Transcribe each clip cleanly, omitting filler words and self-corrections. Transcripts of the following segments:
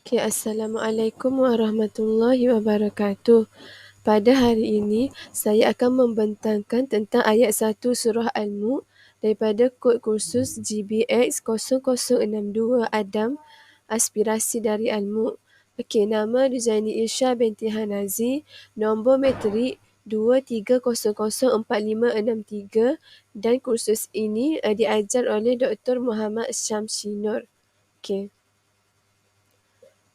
Okay, Assalamualaikum warahmatullahi wabarakatuh. Pada hari ini, saya akan membentangkan tentang ayat 1 surah Al-Mulk daripada kod kursus GBX 0062 Adam, aspirasi dari Al-Mulk. Okey, nama Duzaini Irsha binti Hanazi, nombor metrik 23004563 dan kursus ini diajar oleh Dr. Muhammad Syamsi Nur. Okey.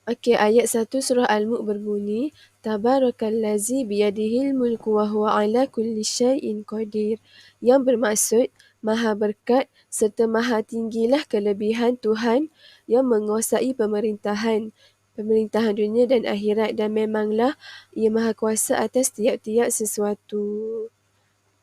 Okey, ayat 1 surah Al-Mulk berbunyi, Tabarakallazi biyadihil mulku wa huwa ala kulli syai'in qadir. Yang bermaksud, Maha berkat serta Maha tinggilah kelebihan Tuhan yang menguasai pemerintahan dunia dan akhirat, dan memanglah Ia Maha kuasa atas tiap-tiap sesuatu.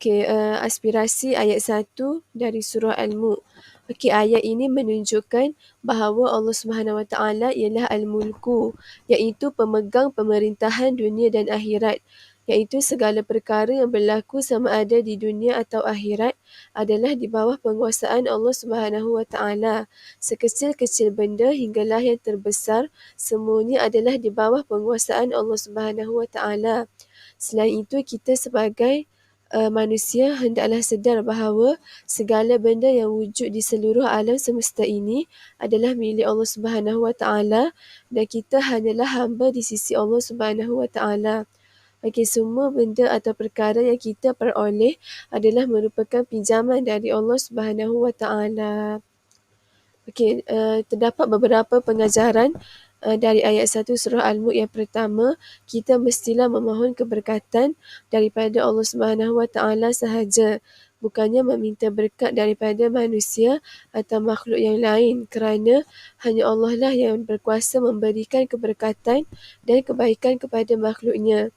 Okey, aspirasi ayat 1 dari surah Al-Mulk. Okey, ayat ini menunjukkan bahawa Allah Subhanahu Wa Taala ialah Al-Mulku, iaitu pemegang pemerintahan dunia dan akhirat, iaitu segala perkara yang berlaku sama ada di dunia atau akhirat adalah di bawah penguasaan Allah Subhanahu Wa Taala. Sekecil-kecil benda hinggalah yang terbesar, semuanya adalah di bawah penguasaan Allah Subhanahu Wa Taala. Selain itu, kita sebagai manusia hendaklah sedar bahawa segala benda yang wujud di seluruh alam semesta ini adalah milik Allah Subhanahu Wa Taala, dan kita hanyalah hamba di sisi Allah Subhanahu Wa Taala. Okey, semua benda atau perkara yang kita peroleh adalah merupakan pinjaman dari Allah Subhanahu Wa Taala. Okey, terdapat beberapa pengajaran dari ayat 1 surah Al-Mulk. Yang pertama, kita mestilah memohon keberkatan daripada Allah Subhanahu Wa Taala sahaja, bukannya meminta berkat daripada manusia atau makhluk yang lain, kerana hanya Allah lah yang berkuasa memberikan keberkatan dan kebaikan kepada makhluknya.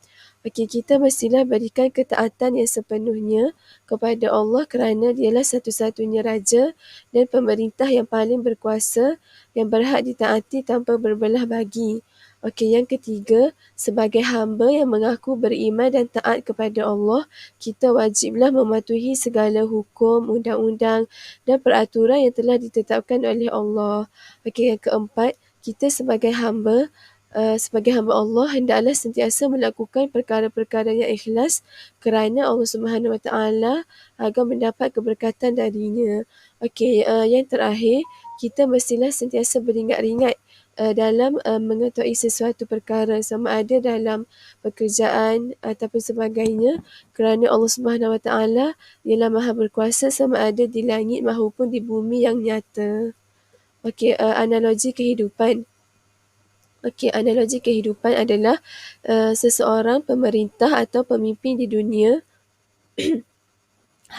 Okey, kita mestilah berikan ketaatan yang sepenuhnya kepada Allah kerana Dialah satu-satunya Raja dan pemerintah yang paling berkuasa yang berhak ditaati tanpa berbelah bagi. Okey, yang ketiga, sebagai hamba yang mengaku beriman dan taat kepada Allah, kita wajiblah mematuhi segala hukum, undang-undang dan peraturan yang telah ditetapkan oleh Allah. Okey, yang keempat, kita sebagai hamba Allah hendaklah sentiasa melakukan perkara-perkara yang ikhlas kerana Allah Subhanahu Wa Taala agar mendapat keberkatan darinya. Okey, yang terakhir, kita mestilah sentiasa beringat-ingat dalam mengetahui sesuatu perkara, sama ada dalam pekerjaan ataupun sebagainya, kerana Allah Subhanahu Wa Taala ialah Maha berkuasa sama ada di langit maupun di bumi yang nyata. Okey, analogi kehidupan. Okey, analogi kehidupan adalah seseorang pemerintah atau pemimpin di dunia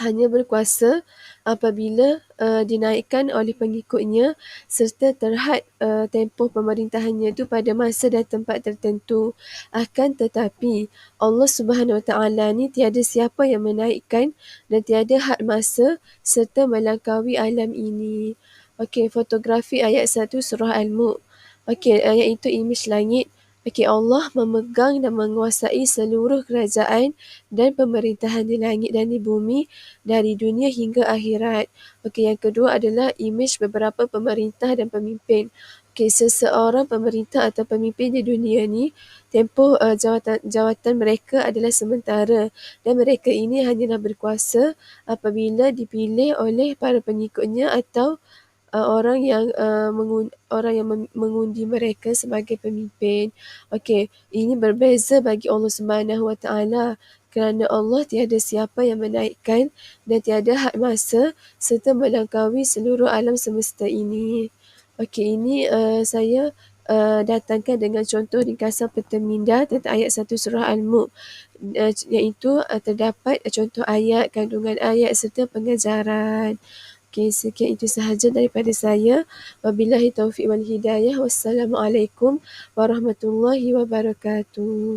hanya berkuasa apabila dinaikkan oleh pengikutnya serta terhad tempoh pemerintahannya itu pada masa dan tempat tertentu. Akan tetapi Allah Subhanahu Wa Taala ni tiada siapa yang menaikkan dan tiada had masa serta melangkaui alam ini. Okey, fotografi ayat 1 surah Al-Mulk. Okey, iaitu imej langit. Okey, Allah memegang dan menguasai seluruh kerajaan dan pemerintahan di langit dan di bumi dari dunia hingga akhirat. Okey, yang kedua adalah imej beberapa pemerintah dan pemimpin. Okey, seseorang pemerintah atau pemimpin di dunia ni, tempoh jawatan mereka adalah sementara, dan mereka ini hanyalah berkuasa apabila dipilih oleh para pengikutnya atau orang yang mengundi mereka sebagai pemimpin. Okey, ini berbeza bagi Allah Subhanahu Wa Taala, kerana Allah tiada siapa yang menaikkan dan tiada had masa serta melangkaui seluruh alam semesta ini. Okey, ini saya datangkan dengan contoh ringkasan peta minda tentang ayat 1 surah Al-Mulk, iaitu terdapat contoh ayat, kandungan ayat serta pengajaran. Okey, sekian itu sahaja daripada saya. Wabillahi taufiq wal hidayah. Wassalamualaikum warahmatullahi wabarakatuh.